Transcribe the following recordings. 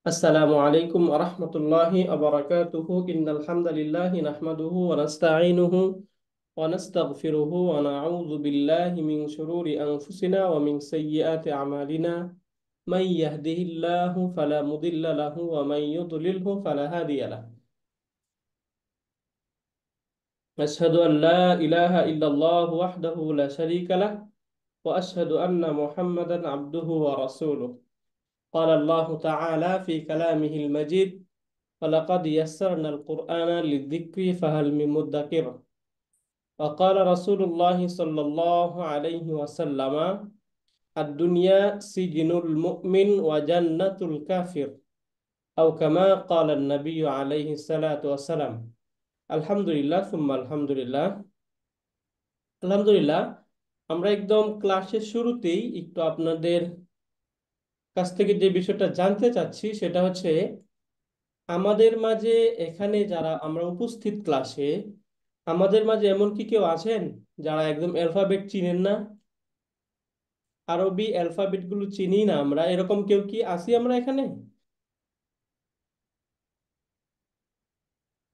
السلام عليكم ورحمة الله وبركاته إن الحمد لله نحمده ونستعينه ونستغفره ونعوذ بالله من شرور أنفسنا ومن سيئات أعمالنا من يهده الله فلا مضل له ومن يضلله فلا هادي له أشهد أن لا إله إلا الله وحده لا شريك له وأشهد أن محمدا عبده ورسوله قال الله تعالى في كلامه المجيد ولقد يسرنا القرآن للذكر فهل من مدكر وقال رسول الله صلى الله عليه وسلم الدنيا سجن المؤمن وجنة الكافر أو كما قال النبي عليه الصلاة والسلام الحمد لله ثم الحمد لله আলহামদুলিল্লাহ। আমরা একদম ক্লাসের শুরুতেই একটু আপনাদের কাছ থেকে যে বিষয়টা জানতে চাচ্ছি সেটা হচ্ছে আমাদের মাঝে এখানে যারা আমরা উপস্থিত ক্লাসে আমাদের মাঝে এমন কি কেউ আছেন যারা একদম অ্যালফাবেট চিনেন না, আরবি অ্যালফাবেট গুলো চিনি না আমরা, এরকম কেউ কি আছি আমরা এখানে?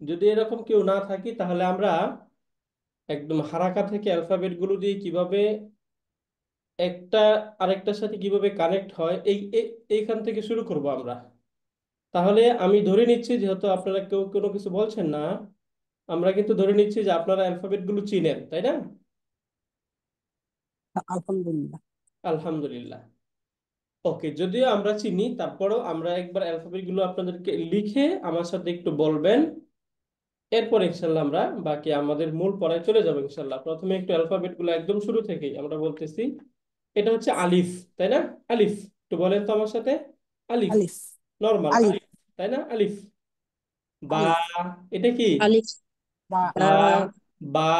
যদি এরকম কেউ না থাকি তাহলে আমরা একদম হারাকা থেকে অ্যালফাবেট গুলো দিয়ে কিভাবে একটা আরেকটার সাথে কিভাবে কানেক্ট হয় এইখান থেকে শুরু করব আমরা। তাহলে আমি ধরে নিচ্ছি যেহেতু আপনারা কেউ কোনো কিছু বলছেন না, আমরা কিন্তু ধরে নিচ্ছি যে আপনারা অ্যালফাবেট গুলো চিনেন, তাই না? আলহামদুলিল্লাহ। আলহামদুলিল্লাহ। ওকে, যদিও আমরা চিনি তারপরেও আমরা একবার অ্যালফাবেট গুলো আপনাদেরকে লিখে আমার সাথে একটু বলবেন, এরপর ইনশাল্লাহ আমরা বাকি আমাদের মূল পড়ায় চলে যাবো ইনশাল্লাহ। প্রথমে একটু অ্যালফাবেট গুলো একদম শুরু থেকেই আমরা বলতেছি। এটা হচ্ছে আলিফ, তাই না? আলিফ, একটু বলেন তো আমার সাথে। আলিফ, আলিফ। নর্মাল আলিফ। আলিফ, তাই না? আলিফ। বা, আলিফ। এটা কি? আলিফ বা। বা, বা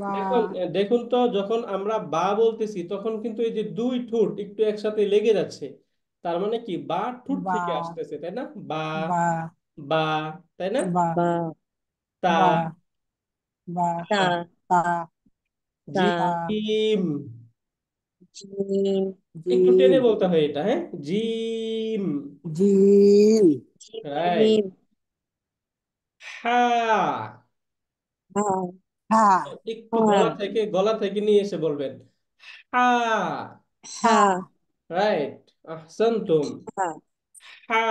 বা। বা। দেখুন দেখুন তো, যখন আমরা বা বলতেছি তখন কিন্তু এই যে দুই ঠোঁট একটু একসাথে লেগে যাচ্ছে, তার মানে কি বা ঠোঁট বা। থেকে আসতেছে, তাই না? বা, বা। বা, তাই না? বা। বা তা, বা। বা। তা তা। তা তা। জিম। জিম একটু টেনে জিম। বলতে হয় এটা, হ্যাঁ, জিম। জিম। রাইট। জিম হা। হা হা। একটু হা গলা থেকে নিয়ে এসে বলবেন, হা। হা হা। রাইট, আহসানতুম। হা হা।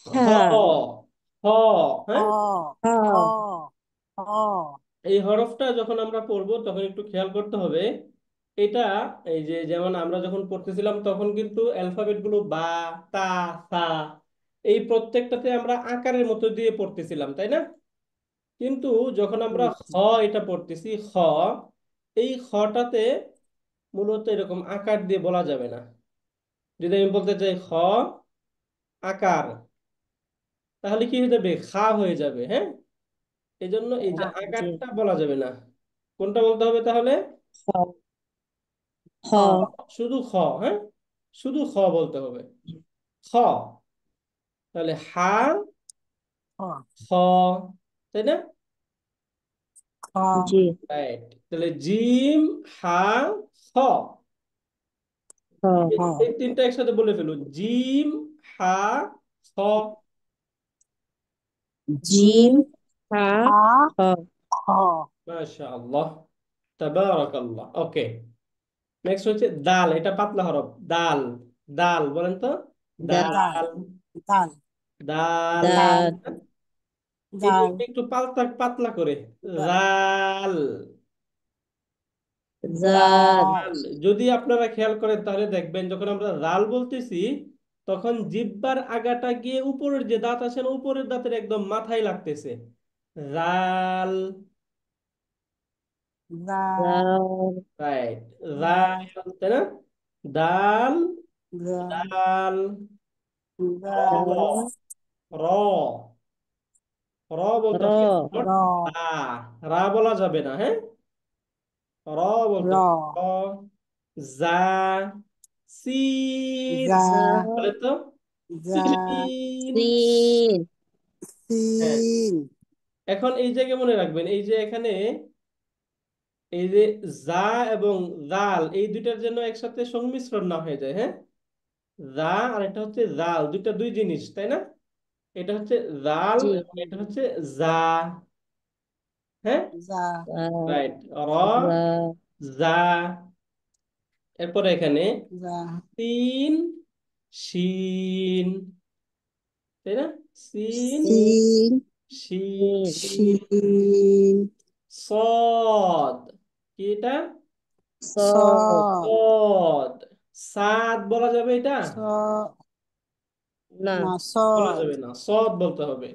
হ, হা হ, হ্যাঁ। হ। হা হ। হ। এই হরফটা যখন আমরা পড়বো তখন একটু খেয়াল করতে হবে এটা। এই যে যেমন আমরা যখন পড়তেছিলাম তখন কিন্তু অ্যালফাবেট গুলো বা, তা, সা, এই প্রত্যেকটাতে আমরা আকারের মতো দিয়ে পড়তেছিলাম, তাই না? কিন্তু যখন আমরা খ, এটা পড়তেছি খ, এই খটাতে মূলত এরকম আকার দিয়ে বলা যাবে না। যদি আমি বলতে চাই খ আকার, তাহলে কি হয়ে যাবে? খা হয়ে যাবে, হ্যাঁ। এই জন্য এই যে জি আকারটা বলা যাবে না। কোনটা বলতে হবে তাহলে? হ হ হ। শুধু খ, হ্যাঁ, শুধু খ বলতে হবে। খ, তাহলে হা, হ। খ, তাই না? হ। জি রাইট, তাহলে জিম, হা, খ। হ এই তিনটা একসাথে বলে ফেলুন, জিম, হা, খ। জিম। জিম হা হা। হ হ। মাশাআল্লাহ, তাবারাকাল্লাহ। ওকে, নেক্সট হচ্ছে দাল। এটা পাতলা হরফ, দাল। দাল বলেন তো। দাল দাল। দাল, দাল। দাল। দাল। দাল এই যে দাল। একটু পাতলা পাতলা করে, দাল। জাল। জাল জাল। যদি আপনারা খেয়াল করেন তাহলে দেখবেন যখন আমরা জাল বলতেছি তখন জিহ্বার আগাটা গিয়ে উপরের যে দাঁত আছে না, উপরের দাঁতের একদম মাথায় লাগতেছে। জাল। দাল। জাল রাইট, দাল। জাল, তাই না? দাল, দাল। দাল। র, দাল। র, র বলতে র হবে, not র। রা। রা বলা যাবে না, হ্যাঁ, র বলতে হবে। র। র, জা, সিন। যা। জা বলে তো, যা। সিন। সিন হ্যাঁ, সিন। এখন এই জায়গায় মনে রাখবেন এই যে এখানে এই যে জা এবং জাল এই দুইটার জন্য একসাথে সংমিশ্রণ না হয়ে যায়, হ্যাঁ। দা আর এটা হচ্ছে জাল, দুইটা দুই জিনিস, তাই না? এটা হচ্ছে জাল জি। এবং এটা হচ্ছে জা। হ্যাঁ, যা, রাইট। র, যা, জা। এরপরে এখানে যা, তিন, শিন, তাই না? সিন, সিন, শিন, শিন, সদ। কি এটা? সদ, সদ, সদ। সাদ বলা যাবে এটা? স, না, না, বলা সদ, যাবে না, সদ বলতে হবে।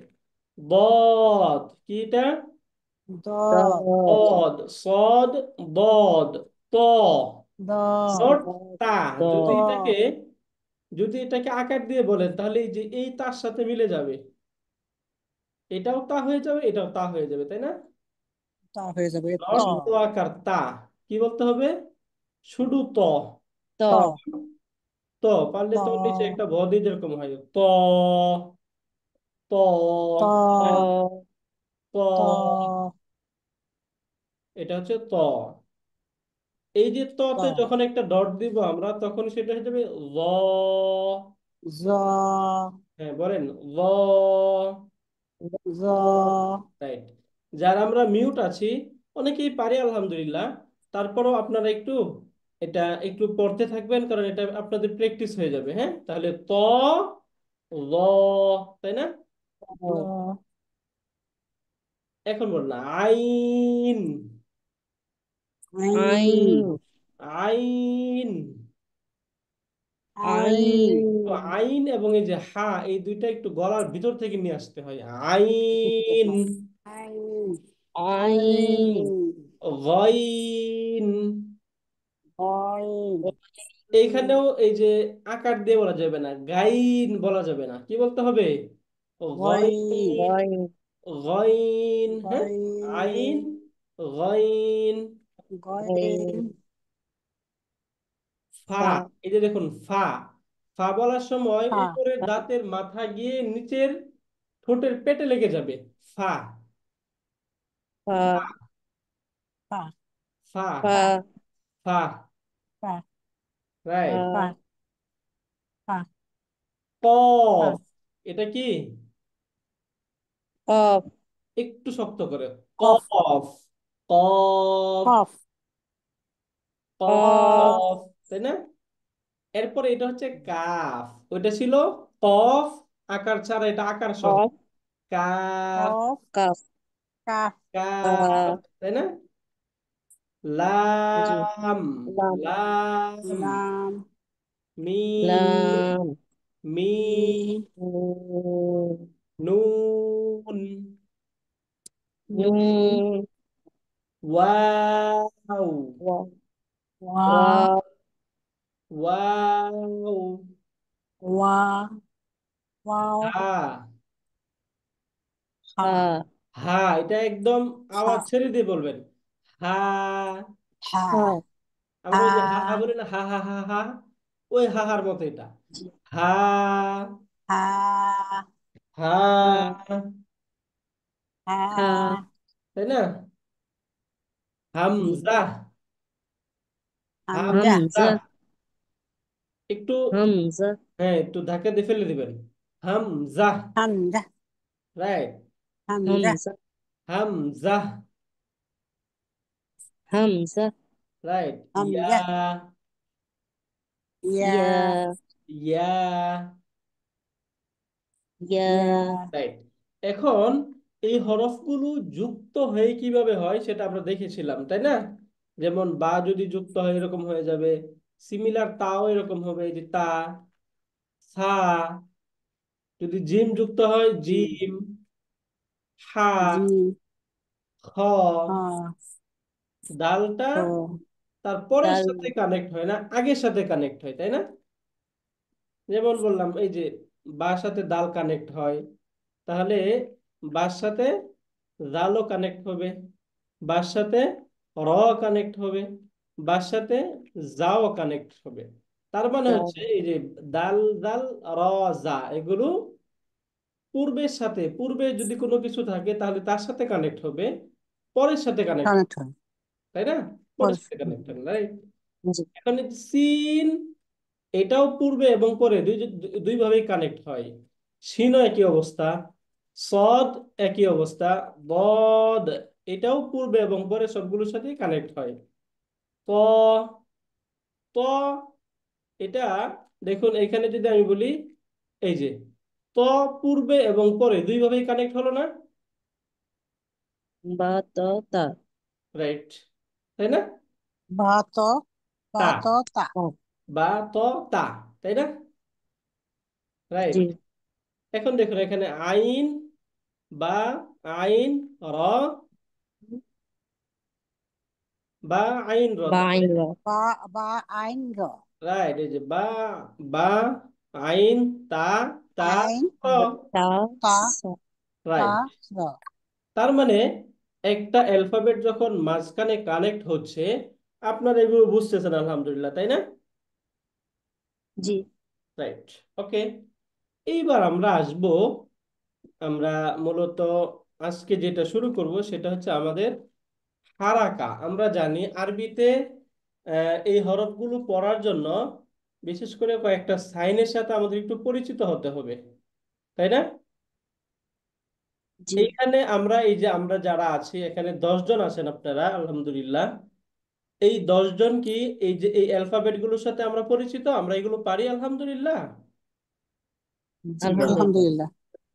বদ। কি এটা? দদ, দদ, বদ। সদ, বদ, ত, দদ, নট তা। দ, যদি ত, এটাকে যদি এটাকে আকার দিয়ে বলেন তাহলে এই যে এই তার সাথে মিলে যাবে, এটাও তা হয়ে যাবে, এটাও তা হয়ে যাবে, তাই না? তা হয়ে যাবে, ত, নট তো আকার তা। কি বলতে হবে? শুধু ত। ত, ত, তো পারলে তো নিচে ত, একটা ভ দিয়ে যেরকম হয়, ত, ত, ত, ত, ত। এটা হচ্ছে ত। এই যে ততে ত, যখন একটা ডট দিব আমরা, তখন সেটা হয়ে যাবে ল। জ, হ্যাঁ, বলেন ল। জ, রাইট। যারা আমরা মিউট আছি, অনেকেই পারি আলহামদুলিল্লাহ, তারপরেও আপনারা একটু এটা একটু পড়তে থাকবেন, কারণ এটা আপনাদের প্র্যাকটিস হয়ে যাবে। হ্যাঁ, তাহলে ত, ল, তাই না? ল, এখন বল না, আইন, আইন, আইন, আইন। আইন, তো আইন, আইন এবং এই যে হা, এই দুইটা একটু গলার ভিতর থেকে নিয়ে আসতে হয়। আইন, আইন, আইন, আইন, গইন। আইন, এইখানেও এই যে আকার দিয়ে বলা যাবে না, গাইন বলা যাবে না, কি বলতে হবে? গইন, গইন, গইন, গইন। হ্যাঁ, আইন, গইন, গইন। গইন, গইন, ফা। ফা, এই যে দেখুন, ফা। ফা বলার সময় ফা, উপরের দাঁতের মাথা গিয়ে নিচের ঠোঁটের পেটে লেগে যাবে। ফা, ফা, ফা, ফা, ফা, ফা, ফা। ফা, রাইট। ফা, ফা, ফা, ফা, কফ। এটা কি? কফ, একটু শক্ত করে। কফ, কফ, কফ, কফ, কফ, কফ, কফ, তাই না? এরপরে এটা হচ্ছে কাফ। ওইটা ছিল কফ আকার ছাড়া, এটা আকার সহ। কফ, কাফ, কফ, কাফ, কাফ, কাফ, কা, তাই না? জি, লাম, লাম, লাম, লাম, মিম, লাম, মিম, মিম, নুন, নুন, নুন, নুন, ওয়াও, ওয়া, ওয়া, ওয়া, ওয়াও, ওয়া, ওয়াও, হা, হা, হা, হা। এটা একদম হা, আওয়াজ ছেড়ে দিয়ে বলবেন। হা। হা, হা, আমরা হা, ওই যে হা হা বলি না, হা হা হা হা, ওই হাহার মতো এটা। জি, হা, হা, হা, হা, হা, তাই না? জি, হামজা, হামজা, হামজা। হামজা, একটু, হামজা, হ্যাঁ, একটু ধাক্কা দিয়ে ফেলে দিবেন। হামজা। হামজা, রাইট। হামজা, হামজা, হামজা। হামজা, রাইট। ইয়া, হামজা, ইয়া, ইয়া, ইয়া। ইয়া, ইয়া, রাইট। এখন এই হরফগুলো যুক্ত হয়ে কিভাবে হয় সেটা আমরা দেখেছিলাম, তাই না? যেমন বা যদি যুক্ত হয় এরকম হয়ে যাবে, সিমিলার তাও এরকম হবে, এই যে তা, সা। যদি জিম যুক্ত হয়, জি, জিম, হা, জি, খ। হা, দালটা খ, তার পরের দাল, সাথে কানেক্ট হয় না, আগের সাথে কানেক্ট হয়, তাই না? যেমন বললাম, এই যে বার সাথে দাল কানেক্ট হয়, তাহলে বার সাথে জালও কানেক্ট হবে, বার সাথে র কানেক্ট হবে, বার সাথে জাও কানেক্ট হবে। তার মানে দাল, হচ্ছে এই যে দাল, দাল, র, জা, এগুলো পূর্বে যদি কোনো কিছু থাকে তাহলে তার সাথে কানেক্ট হবে, পরের সাথে কানেক্ট, কানেক্ট হয়, তাই না? পরের পরে, সাথে কানেক্ট হবে, রাইট। জি, এখন এই যে সিন, এটাও পূর্বে এবং পরে দুই ভাবেই কানেক্ট হয়। শিনও একই অবস্থা, সদ একই অবস্থা, বদ এটাও পূর্বে এবং পরে সবগুলোর সাথেই কানেক্ট হয়। ত ত এটা দেখুন, এখানে যদি আমি বলি এই যে ত পূর্বে এবং পরে দুই ভাবেই কানেক্ট হলো না? বা ত তা। রাইট, তাই না? বাত তা বাত তা। তা। বা ত তা, তাই না? রাইট। জি। এখন দেখুন এখানে আইন বা আইন র বা আইন র, বা আইন র। বা বা আইন র। রাইট। এই যে বা বা আইন তা তা আইন র, তা তা সা। তা রাইট। র। তার মানে একটা অ্যালফাবেট যখন মাঝখানে কানেক্ট হচ্ছে, আপনারা এগুলো বুঝতেছেন আলহামদুলিল্লাহ, তাই না? জি। রাইট, ওকে। এইবার আমরা আসব, আমরা মূলত আজকে যেটা শুরু করব সেটা হচ্ছে আমাদের হারাকা। আমরা জানি আরবিতে এই হরফগুলো পড়ার জন্য বিশেষ করে কয়েকটা সাইনের সাথে আমাদের একটু পরিচিত হতে হবে, তাই না? জি। এইখানে আমরা এই যে আমরা যারা আছি এখানে 10 জন আছেন আপনারা আলহামদুলিল্লাহ। এই 10 জন কি এই যে এই অ্যালফাবেট গুলোর সাথে আমরা পরিচিত, আমরা এগুলো পারি আলহামদুলিল্লাহ? জি আলহামদুলিল্লাহ। আলহামদুলিল্লাহ।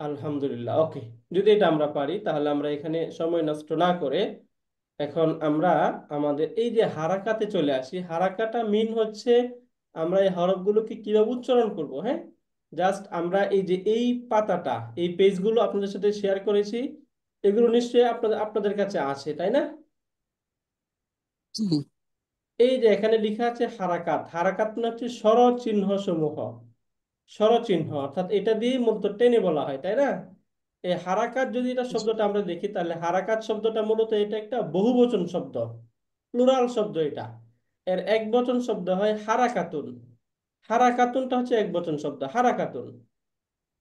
আলহামদুলিল্লাহ, ওকে। যদি এটা আমরা পারি তাহলে আমরা এখানে সময় নষ্ট না করে এখন আমরা আমাদের এই যে হারাকাতে চলে আসি। হারাকাটা মিন হচ্ছে আমরা এই হরফগুলোকে কিভাবে উচ্চারণ করব। হ্যাঁ, জাস্ট আমরা এই যে এই পাতাটা, এই পেজগুলো আপনাদের সাথে শেয়ার করেছি, এগুলো নিশ্চয়ই আপনাদের আপনাদের কাছে আছে, তাই না? জি এই যে এখানে লেখা আছে হারাকাত, হারাকাত মানে হচ্ছে স্বরচিহ্ন সমূহ, স্বরচিহ্ন, অর্থাৎ এটা দিয়ে মূলত টেনে বলা হয়, তাই না? এই হারাকাত যদি এটা জি শব্দটা আমরা দেখি তাহলে হারাকাত শব্দটা মূলত এটা একটা বহুবচন শব্দ, প্লুরাল শব্দ এটা। এর একবচন শব্দ হয় হারাকাতুন। হারাকাতুনটা হচ্ছে একবচন শব্দ, হারাকাতুন।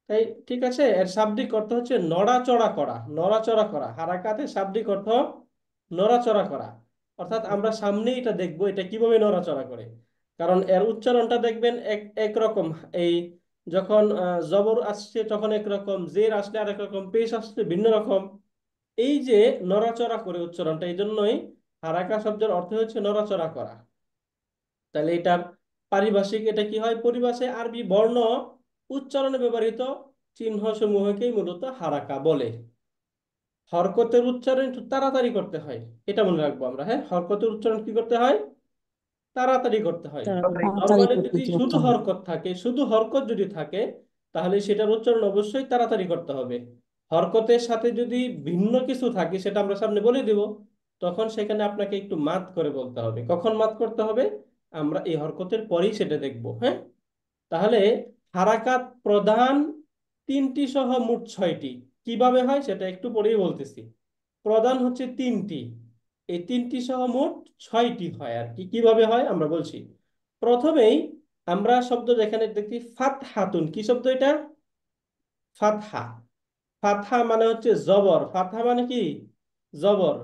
তাই ঠিক আছে, এর শাব্দিক অর্থ হচ্ছে নড়াচড়া করা, নড়াচড়া করা। হারাকাতের শাব্দিক অর্থ নড়াচড়া করা, অর্থাৎ আমরা সামনে এটা দেখবো এটা কিভাবে নড়াচড়া করে। কারণ এর উচ্চারণটা দেখবেন এক একরকম। এই যখন জবর আসছে তখন একরকম, জের আসলে আরেক রকম, পেশ আসলে ভিন্ন রকম। এই যে নড়াচড়া করে উচ্চারণটা, এই জন্যই হারাকা শব্দের অর্থ হচ্ছে নড়াচড়া করা। তাহলে এটার পারিভাষিক এটা কি হয়, পরিভাষায় আরবি বর্ণ উচ্চারণে ব্যবহৃত চিহ্ন সমূহকেই মূলত হারাকা বলে। হরকতের উচ্চারণ একটু তাড়াতাড়ি করতে হয়, এটা মনে রাখবো আমরা। হ্যাঁ, হরকতের উচ্চারণ কি করতে হয়, তাড়াতাড়ি করতে হয়। তাড়াতাড়ি। তাড়াতাড়ি নর্মালি করতে যদি করতে শুধু হবে। হরকত থাকে, শুধু হরকত যদি থাকে তাহলে সেটার উচ্চারণ অবশ্যই তাড়াতাড়ি করতে হবে। হরকতের সাথে যদি ভিন্ন কিছু থাকে সেটা আমরা সামনে বলে দিব, তখন সেখানে আপনাকে একটু মাত করে বলতে হবে। কখন মাত করতে হবে আমরা এই হরকতের পরেই সেটা দেখব। হ্যাঁ, তাহলে হারাকাত প্রধান 3টি সহ মোট 6টি। কিভাবে হয় সেটা একটু পরেই বলতেছি। প্রধান হচ্ছে 3টি, এই 3টি সহ মোট 6টি হয় আর কি। কিভাবে হয় আমরা বলছি। প্রথমেই আমরা শব্দ যেখানে দেখি ফাতহাতুন, কি শব্দ এটা, ফাতহা। ফাতহা মানে হচ্ছে জবর, ফাতহা মানে কি জবর।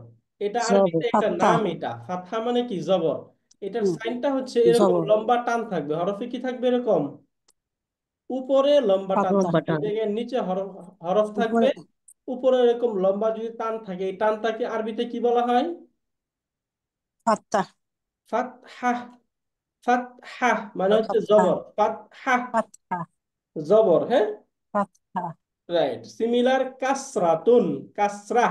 এটা জবর। আরবিতে একটা পাত্তা। নাম, এটা ফাতহা মানে কি জবর। এটার হুম, সাইনটা হচ্ছে এরকম জবর। লম্বা টান থাকবে, হরফে কি থাকবে এরকম উপরে লম্বা টান পাত্তা। লম্বা থাকবে, এই টান। জায়গায় নিচে হরফ হরফ থাকবে, উপরে উপরে এরকম লম্বা যদি টান থাকে, এই টানটাকে আরবিতে কি বলা হয়, পাত্তা। ফাতহা। ফাতহা মানে হচ্ছে পাত্তা। জবর, ফাতহা পাত্তা। জবর। হ্যাঁ, পাত্তা। রাইট। সিমিলার কাসরাতুন, কাসরা।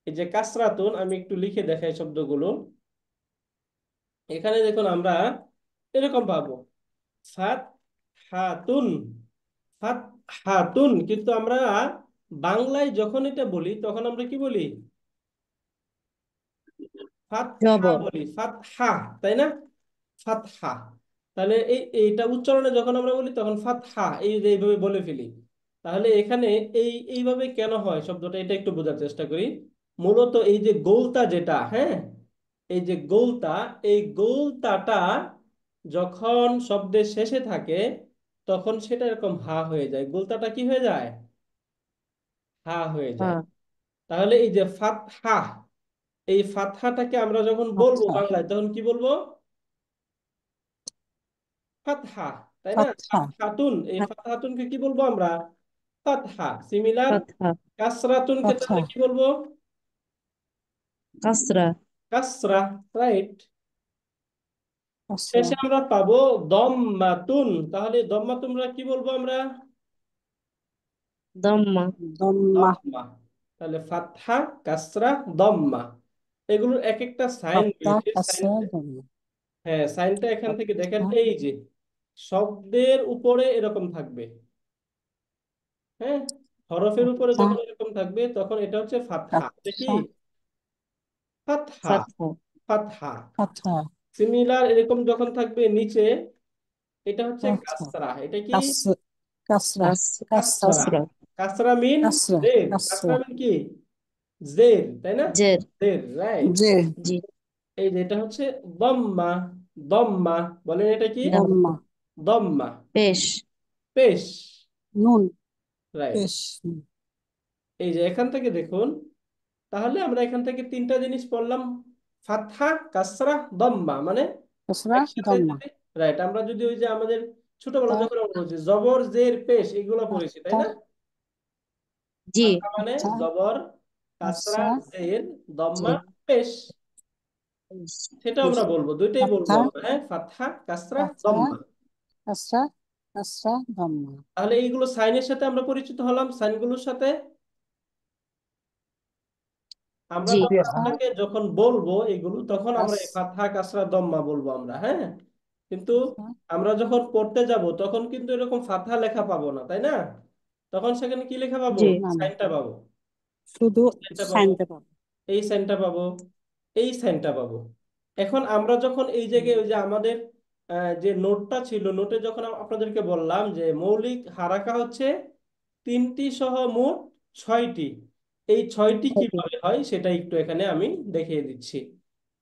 এই যে কাসরাতুন, আমি একটু লিখে দেখাই শব্দগুলো। এখানে দেখুন আমরা এরকম পাবো ফাত হাতুন, ফাত হাতুন, কিন্তু আমরা বাংলায় যখন এটা বলি তখন আমরা কি বলি, ফাতহা জবর। বলি, ফাতহা, তাই না? ফাতহা। তাহলে এইটা উচ্চারণে যখন আমরা বলি তখন ফাতহা এই যে এইভাবে বলে ফেলি। তাহলে এখানে এইভাবে কেন হয় শব্দটা, এটা একটু বোঝার চেষ্টা করি। মূলত এই যে গোলতা যেটা, হ্যাঁ, এই যে গোলতা, এই গোলতাটা যখন শব্দের শেষে থাকে তখন সেটা এরকম হা হয়ে যায়। গোলতাটা কি হয়ে যায়, হা হয়ে যায়। হ্যাঁ। তাহলে এই যে ফাতহা, এই ফাতহাটাকে আমরা যখন বলবো আচ্ছা। বাংলায় তখন কি বলবো, ফাতহা, তাই না? ফাতহা। ফাতহাতুন, এই ফাতহাতুনকে কি বলবো আমরা? ফাতহা। সিমিলার ফাতহা, কাসরাতুনকে ফাতহা। তাহলে কি বলবো? কাসরা, কাসরা, রাইট। কাসরা। শেষে আমরা পাবো দম্মাতুন, তাহলে দম্মাতুনরা কি বলবো আমরা? দম্মা, দম্মা। দম্মা। তাহলে ফাতহা, কাসরা, দম্মা, এগুলোর এক একটা সাইন ফাতহা, রয়েছে। কাসরা, দম্মা। হ্যাঁ, সাইনটা এখান থেকে দেখেন, ফাতহা, এই যে শব্দের উপরে এরকম থাকবে, হ্যাঁ, হরফের উপরে ফাতহা, যখন এরকম থাকবে তখন এটা হচ্ছে ফাতহা। এটা কি? কাসরা, ফাতহা। ফাতহা, ফাতহা। ফাতহা, সিমিলার এরকম যখন থাকবে নিচে, এটা হচ্ছে ফাতহা, কাসরা। এটা কি? কাস কাসরা, কাস, কাসরা, কাসরা। কাসরা, কাসরা মিন কাসরা, জের। কাসরা কাসরা। মিন কি? জের, তাই না? জের, জের, রাইট। যে, জি, এই যে এটা হচ্ছে দম্মা। দম্মা, বলেন এটা কি? দাম, দম্মা। দম্মা। পেশ, পেশ, নুন, রাইট। পেশ। এই যে এখান থেকে দেখুন, তাহলে আমরা এখান থেকে তিনটা জিনিস পড়লাম, ফাতহা, কাসরা, দম্মা, মানে কাসরা, একসাথে দম্মা। যদি, রাইট, আমরা যদি ওই যে আমাদের ছোটবেলা তা, যখন আমরা বলছি জবর জের পেশ এগুলো পড়েছি, তাই তা, না? জি, ফাতহা মানে তা, জবর, কাসরা, কাসরা, জের, দম্মা, জের, পেশ, পেশ, সেটা পেশ। আমরা বলবো, দুইটাই বলবো ফাতহা, আমরা, হ্যাঁ, ফাতহা, কাসরা, ফাতহা, দম্মা। কাসরা, কাসরা, দম্মা। তাহলে এইগুলো সাইনের সাথে আমরা পরিচিত হলাম, সাইনগুলোর সাথে। আমরা জি, তখন ফাতহা, আপনাকে যখন বলবো এগুলো, তখন আমরা কাস, এই ফাতহা, কাসরা, দম্মা বলবো আমরা, হ্যাঁ। কিন্তু কাসরা। আমরা যখন পড়তে যাব তখন কিন্তু এরকম ফাতহা লেখা পাবো না, তাই না? তখন সেখানে কি লেখা পাবো? জি, না, না, সাইনটা পাবো। শুধু সাইনটা পাবো, সাইনতে পাবো। এই সাইনটা পাবো, এই সাইনটা পাবো। এখন আমরা যখন এই জায়গায় ওই যে আমাদের যে নোটটা ছিল, নোটে যখন আপনাদেরকে বললাম যে মৌলিক হারাকা হচ্ছে তিনটি সহ মোট ছয়টি, এই ছয়টি ছয়টি। কিভাবে হয় সেটা একটু এখানে আমি দেখিয়ে দিচ্ছি।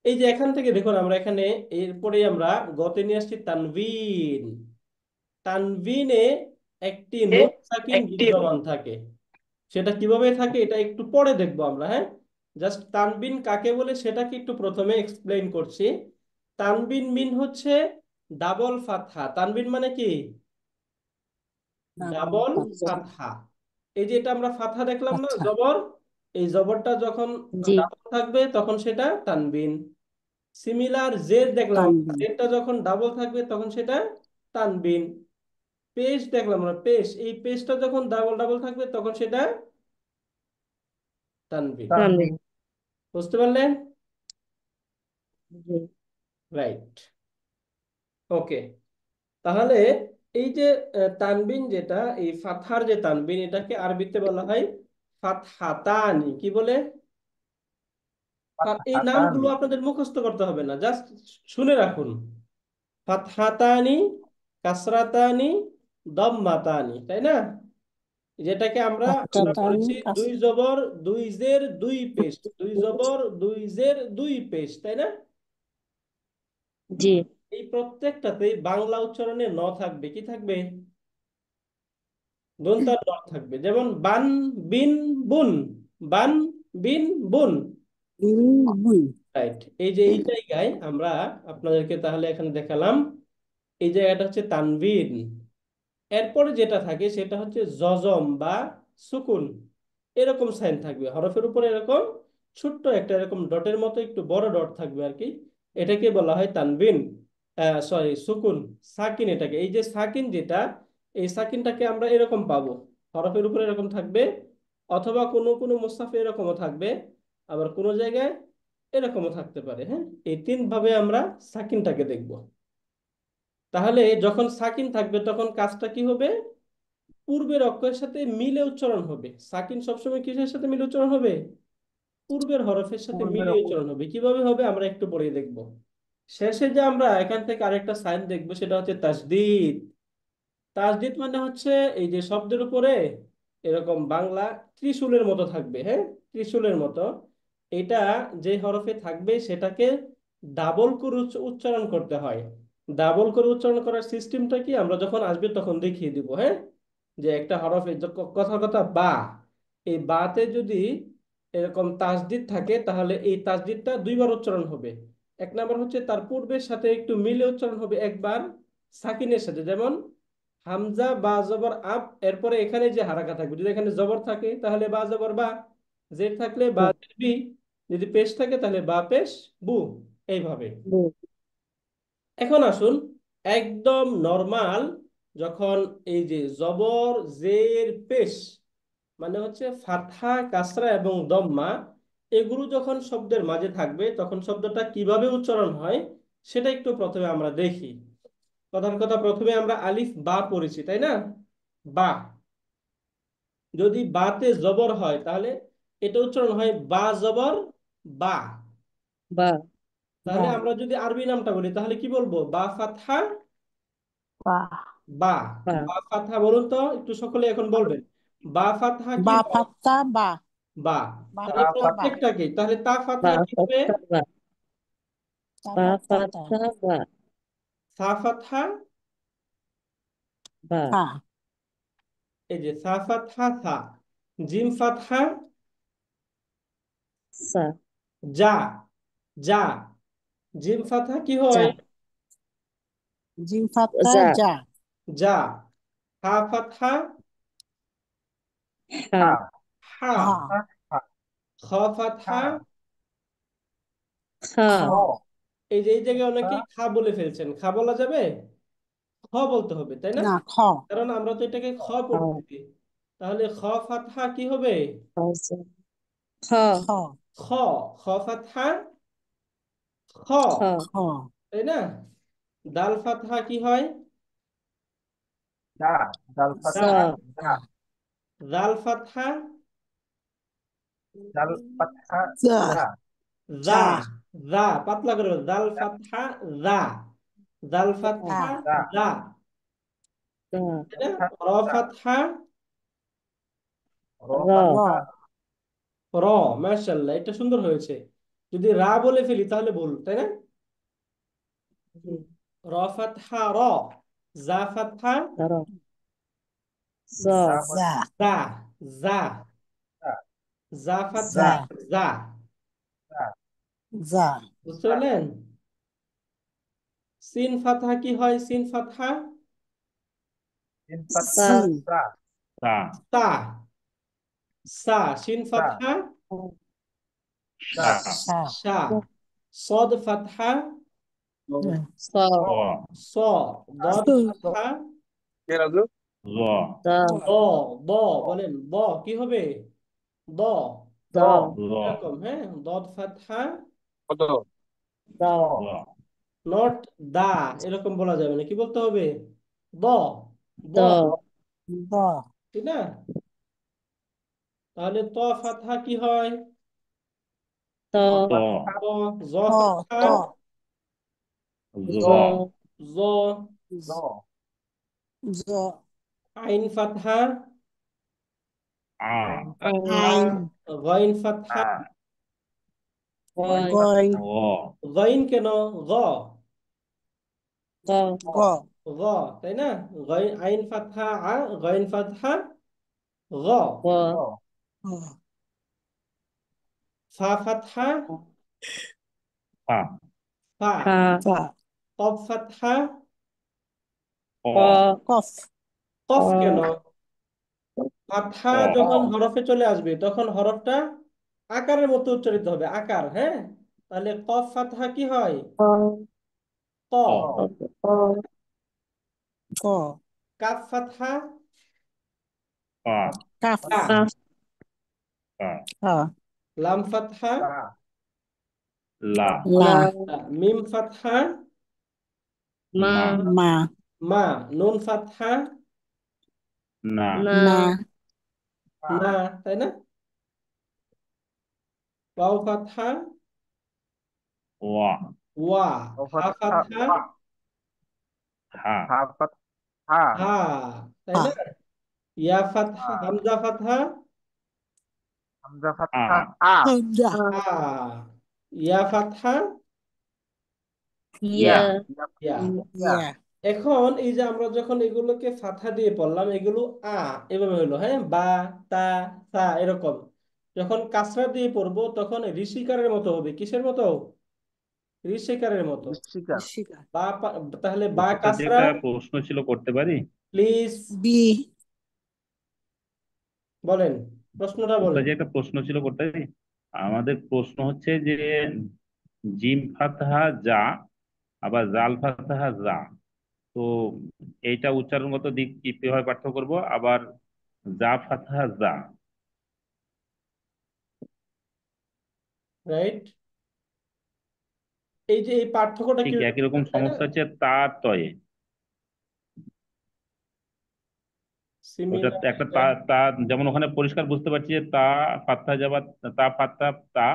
এই যে এখান থেকে দেখুন, আমরা এখানে এরপরে আমরা গতে নিয়ে আসছি তানভিন। তানভিনে একটি নুন সাকিন বিদ্যমান থাকে, সেটা কিভাবে থাকে এটা একটু পরে দেখবো আমরা, হ্যাঁ। জাস্ট তানবিন কাকে বলে সেটাকে একটু প্রথমে এক্সপ্লেইন করছি। তানবিন মিন হচ্ছে ডাবল ফাতহা। তানবিন মানে কি? ডাবল ডাবল ফাতহা। ফাতহা। এই যে এটা আমরা ফাতহা দেখলাম না, ফাতহা, জবর, এই জবরটা যখন জি, ডাবল থাকবে তখন সেটা তানবিন। সিমিলার জেড দেখলাম আমরা, তানবিন। জেডটা যখন ডাবল থাকবে তখন সেটা তানবিন। পেশ দেখলাম আমরা, পেশ, এই পেশটা যখন ডাবল ডাবল থাকবে তখন সেটা তানবিন। তানবিন, বুঝতে পারলেন? জি, রাইট, ওকে। তাহলে এই যে তানবিন, যেটা এই ফাতহার যে তানবিন, এটাকে আরবিতে বলা হয় ফাতহাতানি। কি বলে? এই নামগুলো আপনাদের মুখস্থ করতে হবে না, জাস্ট শুনে রাখুন। ফাতহাতানি, কাসরাতানি, দম্মাতানি, তাই না? যেটাকে আমরা আমরা ফাতহাতানি, বলেছি দুই জবর, দুই জের, দুই পেশ, দুই জবর, দুই জের, দুই পেশ, তাই না? জি, এই প্রত্যেকটাতেই বাংলা উচ্চারণে ন থাকবে, কি থাকবে? দন্তার ন থাকবে, যেমন বান, বিন, বুন। বান, বিন, বুন, বুই। রাইট। এই যে এই জায়গায় আমরা আপনাদেরকে তাহলে এখানে দেখালাম, এই জায়গাটা হচ্ছে তানবিন। এরপরে যেটা থাকে সেটা হচ্ছে জজম বা সুকুন। এরকম সাইন থাকবে হরফের উপরে, এরকম ছোট্ট একটা এরকম ডটের মতো একটু বড় ডট থাকবে আর কি। এটাকে বলা হয় তানবিন, সরি সুকুন, সাকিন। এটাকে, এই যে সাকিন যেটা, এই সাকিনটাকে আমরা এরকম পাবো, হরফের উপরে এরকম থাকবে, অথবা কোনো কোনো মুস্তাফে এরকমও থাকবে, আবার কোনো জায়গায় এরকমও থাকতে পারে, হ্যাঁ। এই তিন ভাবে আমরা সাকিনটাকে দেখব। তাহলে যখন সাকিন থাকবে তখন কাজটা কি হবে? পূর্বের অক্ষরের সাথে মিলে উচ্চারণ হবে। সাকিন সবসময় কিসের সাথে মিলে উচ্চারণ হবে? পূর্বের হরফের সাথে মিলে উচ্চারণ হবে। কিভাবে হবে আমরা একটু পরে দেখব। শেষে যে আমরা এখান থেকে আরেকটা সাইন দেখবো সেটা হচ্ছে তাসদিদ। তাসদিদ মানে হচ্ছে এই যে শব্দের উপরে এরকম বাংলা ত্রিশূলের মতো থাকবে, হ্যাঁ, ত্রিশূলের মতো। এটা যে হরফে থাকবে সেটাকে ডাবল করে উচ্চারণ করতে হয়। ডাবল করে উচ্চারণ করার সিস্টেমটা কি আমরা যখন আসবে তখন দেখিয়ে দিব, হ্যাঁ। যে একটা হরফে কথার কথা বা, এই বাতে যদি এরকম তাসদিদ থাকে তাহলে এই তাসদিদটা দুইবার উচ্চারণ হবে। এক নাম্বার হচ্ছে তার পূর্বের সাথে একটু মিলে উচ্চারণ হবে একবার, সাকিনের সাথে, যেমন হামজা বা জবর আব, এরপরে এখানে যে হারাকা থাকবে, যদি এখানে জবর থাকে তাহলে বা জবর বা, জের থাকলে বা বু জের বি, যদি পেশ থাকে তাহলে বা পেশ বু, এইভাবে। বু এখন আসুন একদম নরমাল, যখন এই যে জবর জের পেশ মানে হচ্ছে ফাতহা কাসরা এবং দম্মা, এগুলো যখন শব্দের মাঝে থাকবে তখন শব্দটা কিভাবে উচ্চারণ হয় সেটা একটু প্রথমে আমরা দেখি। প্রধান কথা, প্রথমে আমরা আলিফ বা পড়েছি, তাই না? বা, যদি বাতে জবর হয় তাহলে এটা উচ্চারণ হয় বা জবর বা। বা বা তাহলে আমরা যদি আরবি নামটা বলি তাহলে কি বলবো? বা ফাতহা বা বা। বা বা ফাতহা বলুন তো একটু, সকলে এখন বলবেন। বা ফাতহা কি বা হয়? ফাত্তা বা বা। বা তাহলে ফাত্তা বা প্রত্যেকটা কি, তাহলে তা বা ফাতহা কি হবে? ফাতহা বা তা বা ফাত্তা তা ফাতহা বা সা ফাতহা, বা থা এই যে সা ফাতহা সা। জিম ফাতহা সা যা, যা। জিম ফাতহা কি যা হয়? জিম ফাত্তা যা যা যা। হা ফাতহা হা হা। হা খ ফাতহা, খা খ এই যে এই জায়গায় অনেকেই খা বলে ফেলছেন, খা বলা যাবে? খ বলতে হবে, তাই না? না খ কারণ আমরা তো এটাকে খ খা পড়তেছি। তাহলে খ ফাতহা কি হবে? খা খা খ খ। খ ফাতহা খ, খা খ তাই না? দাল ফাতহা কি হয়? দা। সা দা জাল ফাতহা যা যা। যা যা, পাতলা করে বলো। জাল ফাতহা যা। জাল যা ফাতহা যা, দা তাই না? র ফাতহা র র র। মাশাআল্লাহ, এটা সুন্দর হয়েছে। যদি রা বলে ফেলি তাহলে ভুল, তাই না? র ফাতহা র। জা ফাতহা র জ যা জা। জা। জা যা ফাতহা জা। যা বুঝতে পারলেন? সিন ফাতহা কি হয়? সিন ফাতহা সা সিন সা। সা। শিন ফাতহা সা শা। صاد ফাতহা স স। ضاد স ফাতহা দ দ। দ বলেন, দ কি হবে? দ। দ এরকম, হ্যাঁ। দদ ফাতহা দ নট দা, এরকম বলা যাবে না, কি বলতে হবে? দ। দ, দ দ ঠিক না? তাহলে ত ফাতহা কি হয়? ত ত। জ ত ফাতহা ত জ জ। জ আইন ফাতহা আইন গইন ফাতহা গয় গইন গইন কেন? গ। গ গ গ, তাই না? গইন আইন ফাতহা আ, গইন ফাতহা গ। গ গ ফা ফাতহা ফা। ফা ফা কফ ফাতহা ক কফ কফ কেন? ক ফাতহা যখন হরফে চলে আসবে তখন হরফটা আকারের মতো উচ্চারিত হবে, আকার, হ্যাঁ। তাহলে কফ ফাতহা কি হয়? ক ক। ক ক কাফ ফাতহা কাফ কা। কাফ হা লাম ফাতহা লা লা মিম ফাতহা মা মা মা। নুন ফাতহা না না না, তাই না? ওয়াও ফাতহা ওয়া। হা ফাতহা হা, তাই হা না? ইয়া ফাতহা হামজা ফাতহা হামজা আ হা। ইয়া ফাতহা ইয়া ইয়া। ইয়া এখন এই যে আমরা যখন এগুলোকে ফাথা দিয়ে পড়লাম, এগুলো আ এভাবে হলো, হ্যাঁ। বা, তা, সা, এরকম। যখন কাসরা দিয়ে পড়বো তখন ঋষিকারের মতো হবে। কিসের মতো? ঋষিকারের মতো। শিকার। তাহলে বা ওস্তাদ যে কাসরা। একটা প্রশ্ন ছিল করতে পারি? Please be. বলেন, প্রশ্নটা ওস্তাদ বলেন। যে একটা প্রশ্ন ছিল করতে পারি? আমাদের প্রশ্ন হচ্ছে যে জিম ফাতহা যা, আবার জাল ফাতহা যা, তো এইটা উচ্চারণগত দিক কিভাবে পার্থক্য করব? আবার যা ফাতহা যা, রাইট, এই যে এই পার্থক্যটা কি, ঠিক একই রকম তাই না? সমস্যা হচ্ছে তা তয়ে। ওটা সিমিলার একটা তা, তা যেমন ওখানে পরিষ্কার বুঝতে পারছি যে তা ফাতহা যাবা, তা ফাতহা তা,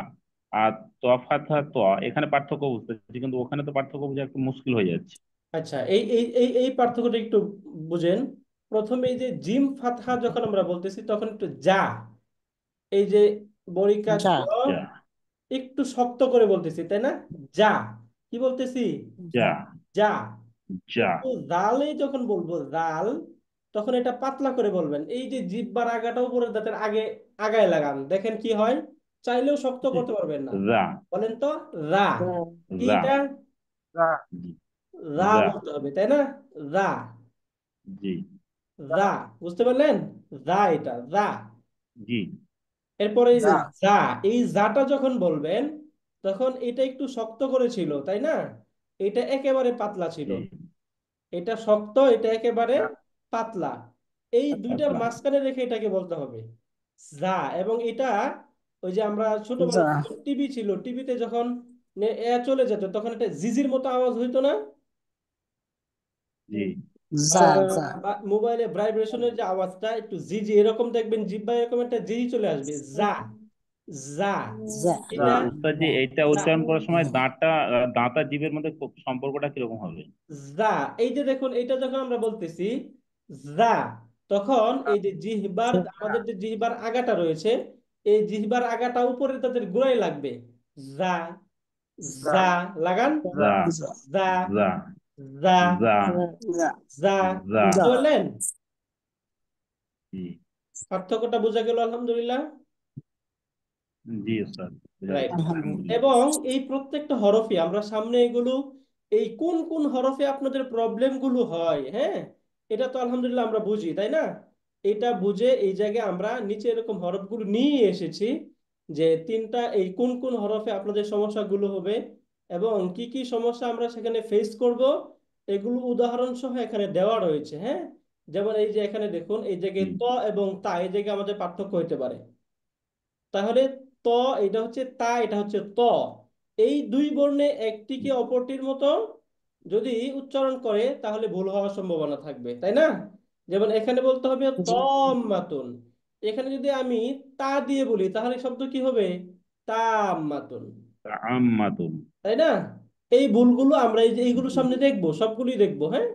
আর ত ফাতহা ত, এখানে পার্থক্য বুঝতে পারছি, কিন্তু ওখানে তো পার্থক্য বোঝা একটু মুশকিল হয়ে যাচ্ছে। আচ্ছা, এই পার্থক্যটা একটু বুঝেন। প্রথমে এই যে জিম ফাতহা যখন আমরা বলতেছি তখন একটু যা, এই যে বরিকার যা। জ, যা, একটু শক্ত করে বলতেছি, তাই না? যা, কি বলতেছি? যা, যা। যা। যা। কিন্তু জালে যখন বলবো জাল, তখন এটা পাতলা করে বলবেন। এই যে জিহ্বার আগাটা উপরের দাঁতের আগে আগায় লাগান, দেখেন কি হয়। চাইলেও শক্ত করতে পারবেন না। রা, বলেন তো, রা। কি রা, এটা? জি, রা রা, বলতে হবে, তাই না? রা, জি, রা, বুঝতে পারলেন? রা, এটা রা। জি, এরপরে এই যে যা। যা, এই যাটা যখন বলবেন তখন এটা একটু শক্ত করে ছিল, তাই না? এটা একেবারে পাতলা ছিল। জি, এটা শক্ত, এটা একেবারে পাতলা। এই দুইটার পাতলা, মাঝখানে রেখে এটাকে বলতে হবে যা। এবং এটা ওই যে আমরা যা। ছোটবেলায় টিভি ছিল, টিভিতে যখন এ চলে যেত তখন এটা জিজির মতো আওয়াজ হইতো না? জি, যা। যা। বা মোবাইলে ভাইব্রেশনের যে আওয়াজটা একটু জিজি এরকম, দেখবেন জিব্বা এরকম একটা জিজি চলে আসবে, যা, যা। যা। এটা উস্তাদ জি এইটা যা, উচ্চারণ করার সময় দাঁতটা, দাঁতা জীবের মধ্যে সম্পর্কটা কিরকম হবে? যা। এই যে দেখুন, এটা যখন আমরা বলতেছি যা, তখন এই যে জিহ্বার, আমাদের যে জিহ্বার আগাটা রয়েছে, এই জিহ্বার আগাটা উপরে তাদের গোড়ায় লাগবে। যা, যা, লাগান। যা, যা, যা, যা, যা, যা। যা। যা, যা। বুঝতে পারলেন? জি, পার্থক্যটা বোঝা গেল, আলহামদুলিল্লাহ। জি উস্তাদ, বুঝা রাইট। গেছে, আলহামদুলিল্লাহ। আলহামদুলিল্লাহ। এবং এই প্রত্যেকটা হরফে আমরা সামনে এগুলো, এই কোন কোন হরফে আপনাদের প্রবলেম গুলো হয়, হ্যাঁ, এটা তো আলহামদুলিল্লাহ আমরা বুঝি, তাই না? এটা বুঝে এই জায়গায় আমরা নিচে এরকম হরফগুলো নিয়ে এসেছি, যে তিনটা এই কোন কোন হরফে আপনাদের সমস্যাগুলো হবে এবং কি কি সমস্যা আমরা সেখানে ফেস করব, এগুলো উদাহরণ সহ এখানে দেওয়া রয়েছে, হ্যাঁ। যেমন এই যে এখানে দেখুন, এই জি, জায়গায় ত এবং তা, এই জায়গায় আমাদের পার্থক্য হতে পারে। তাহলে ত, এটা হচ্ছে তা, এটা হচ্ছে ত। এই দুই বর্ণে একটিকে অপরটির মতো যদি উচ্চারণ করে তাহলে ভুল হওয়ার সম্ভাবনা থাকবে, তাই না? যেমন এখানে বলতে হবে জি। তম্মাতুন, এখানে যদি আমি তা দিয়ে বলি তাহলে শব্দ কি হবে? তাম্মাতুন, আম্মাতুন, তাই না? এই ভুলগুলো আমরা এই যে এইগুলো সামনে দেখবো, সবগুলোই দেখবো, হ্যাঁ।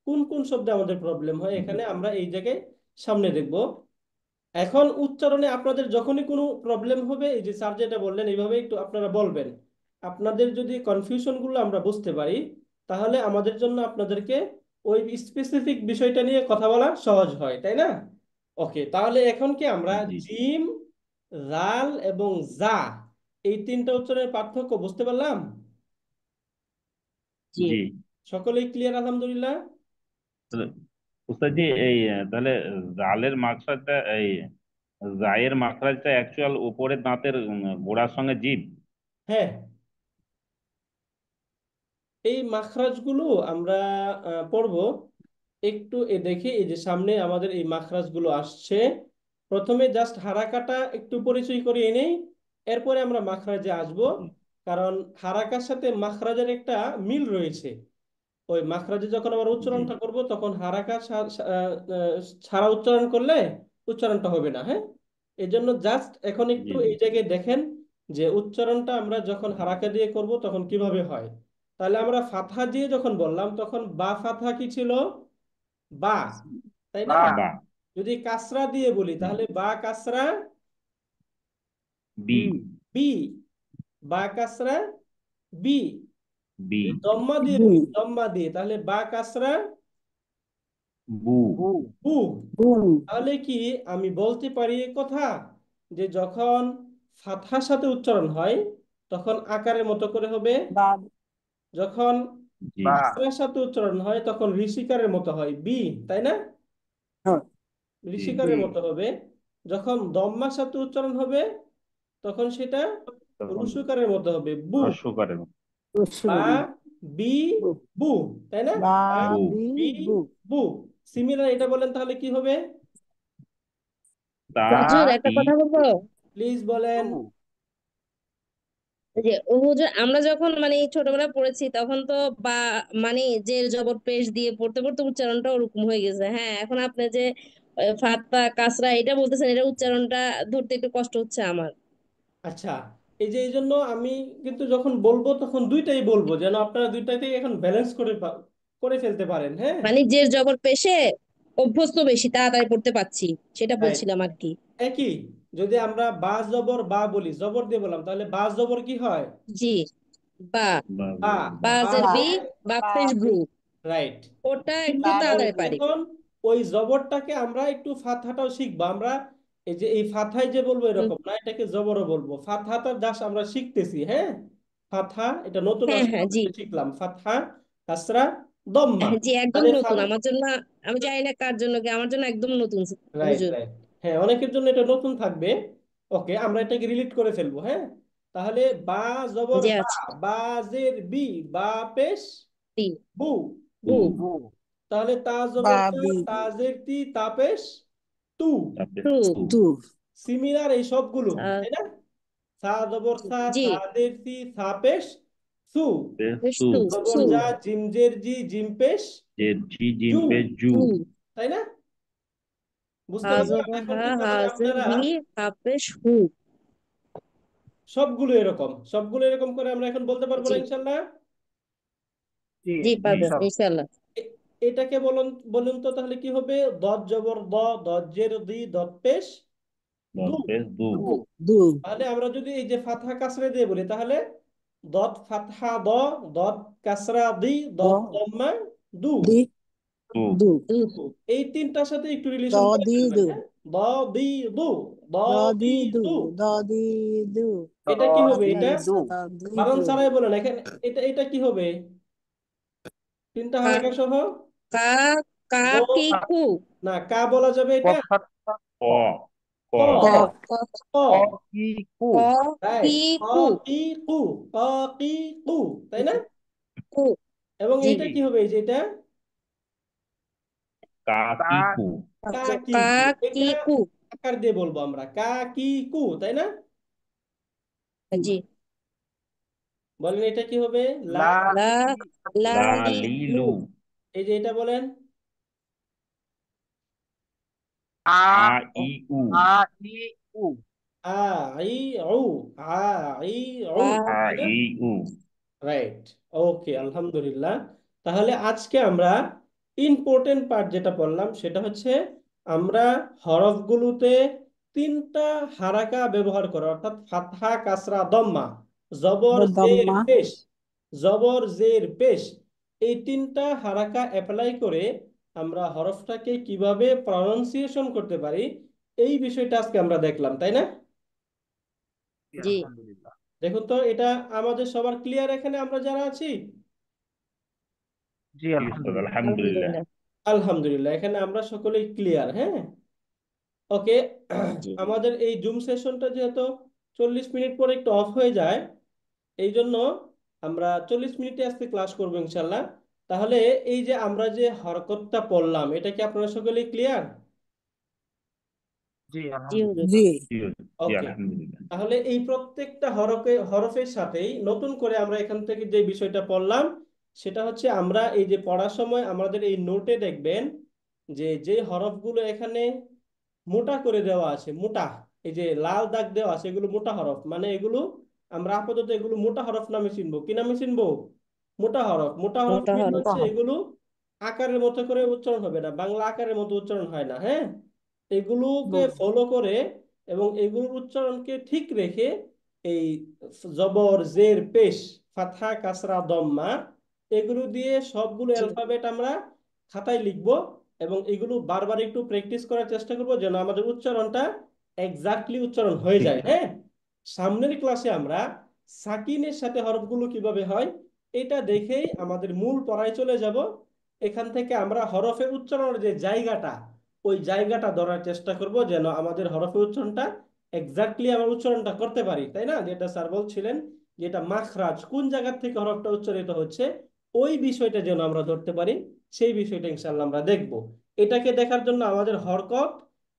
কোন কোন শব্দে আমাদের প্রবলেম হয় জি, এখানে আমরা এই জায়গায় সামনে দেখবো। এখন উচ্চারণে আপনাদের যখনই কোনো প্রবলেম হবে, এই যে স্যার যেটা বললেন এইভাবে একটু আপনারা বলবেন। আপনাদের যদি কনফিউশনগুলো আমরা বুঝতে পারি, তাহলে আমাদের জন্য আপনাদেরকে ওই স্পেসিফিক বিষয়টা নিয়ে কথা বলা সহজ হয়, তাই না? ওকে, তাহলে এখন কি আমরা জি, জিম, রাল এবং জা, এই তিনটা উচ্চারণের পার্থক্য বুঝতে পারলাম? জি। জি। সকলেই ক্লিয়ার, আলহামদুলিল্লাহ। তাহলে উস্তাদ জি এই তাহলে জালের মাকড়াটা, এই জায়ের মাকড়াটা অ্যাকচুয়াল উপরের দাঁতের গোড়ার সঙ্গে জিভ। হ্যাঁ, এই মাখরাজগুলো আমরা পড়ব একটু। দেখি এই যে সামনে আমাদের এই মাখরাজগুলো আসছে। প্রথমে জাস্ট হারাকাটা একটু পরিচয় করিয়ে নেই, এরপরে আমরা মাখরাজে আসব। জি, কারণ হারাকার সাথে মাখরাজের একটা মিল রয়েছে। ওই মাখরাজে যখন আমরা জি, উচ্চারণটা করব তখন হারাকা ছাড়া উচ্চারণ করলে উচ্চারণটা হবে না, হ্যাঁ। এই জন্য জাস্ট এখন একটু জি, জি, এই জায়গায় দেখেন যে উচ্চারণটা আমরা যখন হারাকা দিয়ে করব তখন কিভাবে হয়। তাহলে আমরা ফাতহা দিয়ে যখন বললাম তখন বা ফাতহা কি ছিল? বা, তাই না? বা, যদি কাসরা দিয়ে বলি হুম, তাহলে বা কাসরা বি, বি, বা কাসরা বি। বি, যদি দম্মা দিয়ে বু। বলি, দম্মা দিয়ে, তাহলে বা কাসরা বু, বু। বু। তাহলে কি আমি বলতে পারি এ কথা যে যখন ফাতহার সাথে উচ্চারণ হয় তখন আকারের মতো করে হবে বা। যখন জি কাসরার সাথে উচ্চারণ হয় তখন ঋষিকারের মতো হয় বি, তাই না? হ্যাঁ, জি ঋষিকারের মতো হবে। যখন দম্মার সাথে উচ্চারণ হবে তখন সেটা তখন রুসুকারের মতো হবে বু হ্রস্বকারের মতো। বা রসুন, বি বু, বু, তাই না? বা, বা বু বি, বি বু, বু। সিমিলার এটা বলেন তাহলে কি হবে? তা হুজুর একটা ই কথা বলবো। প্লিজ বলেন। এই যে ও হুজুর, আমরা যখন মানে ছোটবেলায় পড়েছি তখন তো বা মানে জের জবর পেশ দিয়ে পড়তে পড়তে উচ্চারণটা ওরকম হয়ে গেছে। হ্যাঁ, এখন আপনি যে ফাত্তা কাসরা এটা বলতেছেন, এটা উচ্চারণটা ধরতে একটু কষ্ট হচ্ছে আমার। আচ্ছা, এই যে এই জন্য আমি কিন্তু যখন বলবো তখন দুইটাই বলবো, যেন আপনারা দুইটাতেই এখন ব্যালেন্স করে করে ফেলতে পারেন। হ্যাঁ, মানে জের জবর পেশে অভ্যস্ত, বেশি তাড়াতাড়ি পড়তে পারছি, সেটা রাইট। বলছিলাম আর কি। একই, যদি আমরা বা জবর বা বলি, জবর দিয়ে বললাম, তাহলে বা জবর কি হয়? জি, বা বা বা বা বা বাজের বা, বি, বা বা, পেশ বি, ব্রু, রাইট। ওটা একটু বা, বি, তাড়াতাড়ি পারি। এখন ওই জবরটাকে আমরা একটু ফাতহাটাও শিখবো আমরা। এই যে এই ফাতহাই যে বলবো হুম, এরকম না, এটাকে জবরও বলবো। ফাতহাটা জাস্ট আমরা শিখতেছি। হ্যাঁ, ফাতহা এটা নতুন হ্যাঁ আসলে হ্যাঁ, আমরা জি। এটা শিখলাম, ফাতহা কাসরা দম্মা। হ্যাঁ, জি, একদম মানে নতুন আমার জন্য। আমি জানি না কার জন্য, কি আমার জন্য একদম নতুন রাইট হুজুর। রাইট। হ্যাঁ, অনেকের জন্য এটা নতুন থাকবে। ওকে, আমরা এটাকে রিলেট করে ফেলবো। হ্যাঁ, তাহলে বা জবর জি, বা, আচ্ছা। বাজের বি, বা পেশ বি, বু বু বু, বু, তাহলে তা বা, জবর তা, বি, তাজের তি, তাপেশ তু। তারপরে টু, তু টু, সিমিলার এই সবগুলো, তাই না? সা জবর সা, জি, সাদের সি, সাপেশ সু। বেশ সু টু, জবর সু, জা, জিমজের জি, জিমপেশ যে ঝি জিম জু, পে জু জু, তাই না? বুঝতে পারলাম হাজব এখন হা, থেকে তাহলে হাজের আপনারা হি, হাফেশ হু। সবগুলো এরকম, সবগুলো এরকম করে আমরা এখন বলতে পারবো জি, না ইনশাল্লাহ? জি, জি পারবো ইনশাল্লাহ। এ- এটাকে বলুন, বলুন তো তাহলে কি হবে? দত জবর দ, দজ্জের দি, দত পেশ দু। দত পেশ দু দু, দু, তাহলে আমরা যদি এই যে ফাতহা কাসরা দিয়ে বলি, তাহলে দত ফাতহা দ, দত কাসরা দি, দ, দত দম্মা দু। দি, দু দু, দু, এই তিনটার সাথে একটু দ, রিলেশন করে দি, ফেলবেন। দু, হ্যাঁ, দ দি দু, দ দ, দি দি, দু, দু। দ, দি, দু, এটা কি হবে? ফাতহা এটা কাসরা দ, দি, বানান দু, ছাড়াই বলেন এখানে। এটা এটা কি হবে? তিনটা কা, হালকা সহ। কা, কা, দ, কি, কু, না কা বলা যাবে এটা? ক ক ক, ক, ক, ক, ক, কি, রাইট। ক কু, কি কু, ক কি কু, তাই না? কু, এবং জি, এইটা কি হবে? এই যে এটা কা কি কু কা কি কা, কু, কি, এটা কু, আকার দিয়ে বলবো আমরা, কা কি কু, তাই না? জি, বলেন এটা কি হবে? লা, লা, লা, লা লি, লি লু, লু এই যে এটা বলেন, আ ই উ আ ই উ, আ ই উ, আ, আ তাই না? ই উ রাইট। ওকে, আলহামদুলিল্লাহ। তাহলে আজকে আমরা ইম্পর্টেন্ট পার্ট যেটা পড়লাম সেটা হচ্ছে আমরা হরফগুলোতে তিনটা হারাকা ব্যবহার করা, অর্থাৎ ফাতহা কাসরা দম্মা, জবর জের দম্মা, পেশ, জবর জের পেশ, এই তিনটা হারাকা অ্যাপ্লাই করে আমরা হরফটাকে কিভাবে প্রনাউন্সিয়েশন করতে পারি, এই বিষয়টা আজকে আমরা দেখলাম, তাই না? জি, দেখুন তো, এটা আমাদের সবার ক্লিয়ার এখানে আমরা যারা আছি? জি উস্তাদ আলহামদুলিল্লাহ। আলহামদুলিল্লাহ। আলহামদুলিল্লাহ, এখানে আমরা সকলেই ক্লিয়ার। হ্যাঁ, ওকে। জি, আমাদের এই জুম সেশনটা যেহেতু 40 মিনিট পরে একটু অফ হয়ে যায়, এই জন্য আমরা 40 মিনিটে আজকে ক্লাস করবো ইনশাল্লাহ। তাহলে এই যে আমরা যে হরকতটা পড়লাম, এটা কি আপনারা সকলেই ক্লিয়ার? জি হুজুর। জি, জি হুজুর, জি ওকে, আলহামদুলিল্লাহ। তাহলে এই প্রত্যেকটা হরফের সাথেই নতুন করে আমরা এখান থেকে যে বিষয়টা পড়লাম সেটা হচ্ছে, আমরা এই যে পড়ার সময় আমাদের এই নোটে দেখবেন যে যে হরফগুলো এখানে মোটা করে দেওয়া আছে, মোটা, এই যে লাল দাগ দেওয়া আছে, এগুলো মোটা হরফ, মানে এগুলো আমরা আপাতত এগুলো মোটা হরফ নামে চিনবো। কি নামে চিনবো? মোটা হরফ। মোটা হরফ মোটা মিন হরফ। হচ্ছে এগুলো আকারের মতো করে উচ্চারণ হবে না, বাংলা আকারের মতো উচ্চারণ হয় না। হ্যাঁ, এগুলোকে ফলো করে এবং এগুলোর উচ্চারণকে ঠিক রেখে এই জবর জের পেশ, ফাতহা কাসরা দম্মা, এগুলো দিয়ে সবগুলো জি, অ্যালফাবেট আমরা খাতায় লিখব এবং এগুলো বারবার একটু প্র্যাকটিস করার চেষ্টা করব যেন আমাদের উচ্চারণটা এক্স্যাক্টলি উচ্চারণ হয়ে ঠিক যায়। হ্যাঁ, সামনের ক্লাসে আমরা সাকিনের সাথে হরফগুলো কিভাবে হয় এটা দেখেই আমাদের মূল পড়ায় চলে যাব। এখান থেকে আমরা হরফে উচ্চারণের যে জায়গাটা, ওই জায়গাটা ধরার চেষ্টা করব, যেন আমাদের হরফে উচ্চারণটা এক্স্যাক্টলি আমরা উচ্চারণটা করতে পারি, তাই না? যেটা স্যার বলছিলেন, যেটা মাখরাজ, কোন জায়গা থেকে হরফটা উচ্চারিত হচ্ছে, ওই বিষয়টা যেন আমরা ধরতে পারি, সেই বিষয়টা ইনশাআল্লাহ আমরা দেখব। এটাকে দেখার জন্য আমাদের হরকত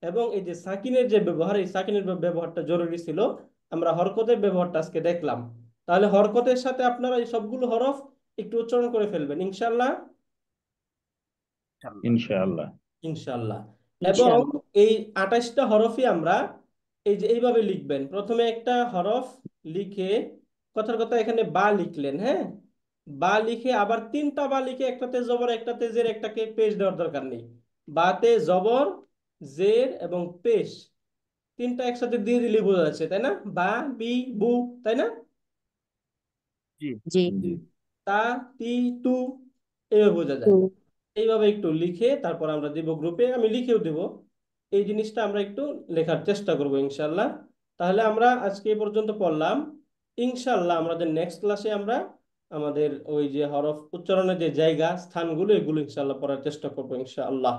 এবং এই যে সাকিনের যে ব্যবহার, এই সাকিনের ব্যবহারটা জরুরি ছিল। আমরা হরকতের ব্যবহারটা আজকে দেখলাম। তাহলে হরকতের সাথে আপনারা এই সবগুলো হরফ একটু উচ্চারণ করে ফেলবেন ইনশাআল্লাহ। ইনশাআল্লাহ। ইনশাআল্লাহ। এবং ইনশাআল্লাহ। এই 28টা হরফই আমরা এই যে এইভাবে লিখবেন। প্রথমে একটা হরফ লিখে, কথার কথা এখানে বা লিখলেন, হ্যাঁ, বা লিখে আবার 3টা বা লিখে, একটাতে জবর, একটাতে জের, একটাকে পেশ দেওয়ার দরকার নেই। বাতে জবর, জের এবং পেশ 3টা একসাথে দিয়ে দিলে বোঝা যাচ্ছে, তাই না? বা, বি, বু, তাই না? জি জি। জি। তা, তি, তু, এইভাবে বোঝা যায়। হুম। এইভাবে একটু লিখে তারপর আমরা দেব গ্রুপে, আমি লিখেও দেব। এই জিনিসটা আমরা একটু লেখার চেষ্টা করব ইনশাল্লাহ। তাহলে আমরা আজকে এই পর্যন্ত পড়লাম। ইনশাল্লাহ আমাদের নেক্সট ক্লাসে আমরা আমাদের ওই যে হরফ উচ্চারণের যে জায়গা, স্থানগুলো, এগুলো ইনশাল্লাহ পড়ার চেষ্টা করবো ইনশাআল্লাহ।